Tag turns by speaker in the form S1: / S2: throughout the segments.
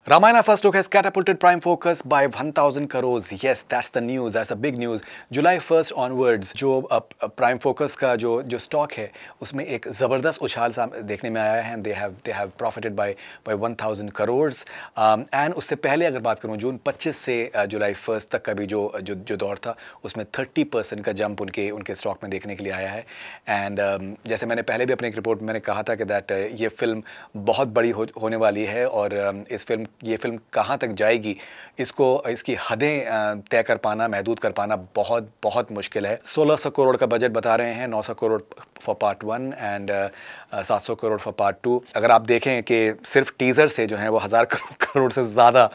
S1: Ramayana first look has catapulted Prime Focus by 1,000 crores. Yes, that's the news. That's the big news. July 1st onwards, जो Prime Focus का जो stock है, उसमें एक ज़बरदस्त उछाल देखने में आया है. And they have profited by 1,000 crores. And उससे पहले अगर बात करूँ, जून 25 से जुलाई 1st तक का भी जो दौर था, उसमें 30% का जंप उनके स्टॉक में देखने के लिए आया है. एंड जैसे मैंने पहले भी अपने एक रिपोर्ट में मैंने कहा था कि दैट ये फिल्म बहुत बड़ी होने वाली है और ये फिल्म कहाँ तक जाएगी, इसकी हदें तय कर पाना, महदूद कर पाना बहुत बहुत मुश्किल है. 1600 करोड़ का बजट बता रहे हैं, 900 crore for part 1 and 700 crore for part 2. अगर आप देखें कि सिर्फ टीज़र से जो है वो 1000 करोड़ से ज़्यादा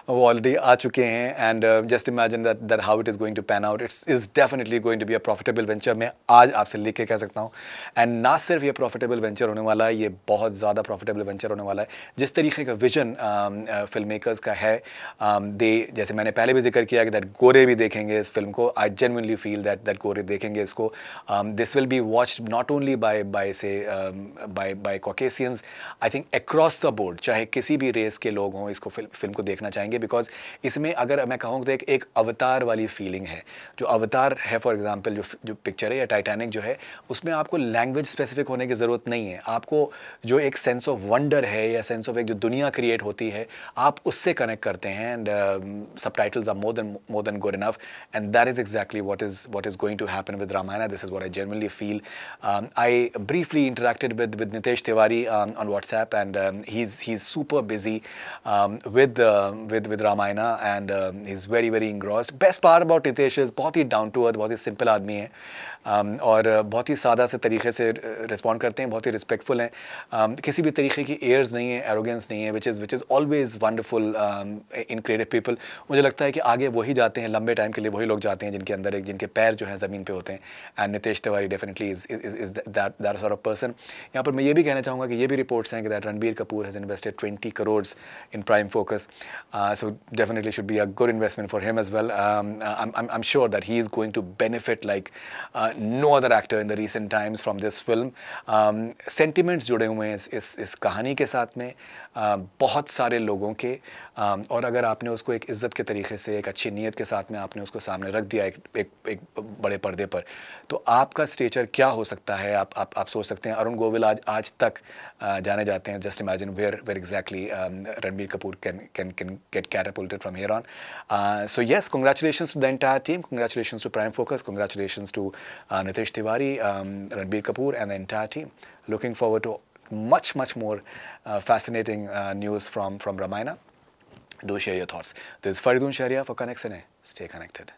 S1: वो ऑलरेडी आ चुके हैं. And just imagine that how it is going to pan out. Is definitely going to be a profitable venture. मैं आज आपसे लिख के कह सकता हूँ. एंड ना सिर्फ ये प्रॉफिटेबल वेंचर होने वाला है, ये बहुत ज़्यादा प्रॉफिटेबल वेंचर होने वाला है. जिस तरीके का विजन फिल्म मेकर्स का है, जैसे मैंने पहले भी जिक्र किया कि दैट गोरे भी देखेंगे इस फिल्म को. आई जेन्युइनली फील दैट गोरे देखेंगे इसको. This will be watched not only by Caucasians. I think across the board, चाहे किसी भी रेस के लोग हों, इसको फिल्म को देखना चाहेंगे. बिकॉज इसमें अगर मैं कहूँ तो एक अवतार वाली फीलिंग है. जो अवतार है फॉर एग्जांपल जो पिक्चर है या टाइटैनिक जो है, उसमें आपको लैंग्वेज स्पेसिफिक होने की ज़रूरत नहीं है. आपको जो एक सेंस ऑफ वंडर है या सेंस ऑफ एक जो दुनिया क्रिएट होती है, आप उससे कनेक्ट करते हैं. And subtitles are more than good enough. And that is exactly what is going to happen with Ramayana. This is what I genuinely feel. I briefly interacted with Nitesh Tiwari on WhatsApp, and he's super busy with Ramayana, and he's very engrossed. Best part about Nitesh is बहुत ही down to earth, बहुत ही simple आदमी है. और बहुत ही सादा से तरीके से रिस्पॉन्ड करते हैं, बहुत ही रिस्पेक्टफुल हैं. किसी भी तरीके की एयर्स नहीं है, एरोगेंस नहीं है, which is always wonderful in creative people. मुझे लगता है कि आगे वही जाते हैं, लंबे टाइम के लिए वही लोग जाते हैं जिनके पैर जो हैं ज़मीन पे होते हैं. And Nitesh Tiwari definitely is that sort of person. यहाँ पर मैं ये भी कहना चाहूँगा कि ये भी रिपोर्ट्स हैं कि that Ranbir Kapoor has invested 20 crore in Prime Focus. So definitely should be a good investment for him as well. I am sure that he is going to benefit like no other actor in the recent times from this film. Sentiments जुड़े हुए हैं इस कहानी के साथ में, बहुत सारे लोगों के. और अगर आपने उसको एक इज़्ज़त के तरीके से, एक अच्छी नीयत के साथ में आपने उसको सामने रख दिया एक बड़े पर्दे पर, तो आपका स्टेचर क्या हो सकता है आप सोच सकते हैं. अरुण गोविल आज तक जाने जाते हैं. Just imagine where exactly Ranbir Kapoor can get catapulted from here on. So yes, congratulations to the entire team, congratulations to Prime Focus, congratulations to Nitesh Tiwari, Ranbir Kapoor and the entire team. Looking forward to much more fascinating news from Ramayana. Do share your thoughts. This is Faridun Sharia for Connect Cine. Stay connected.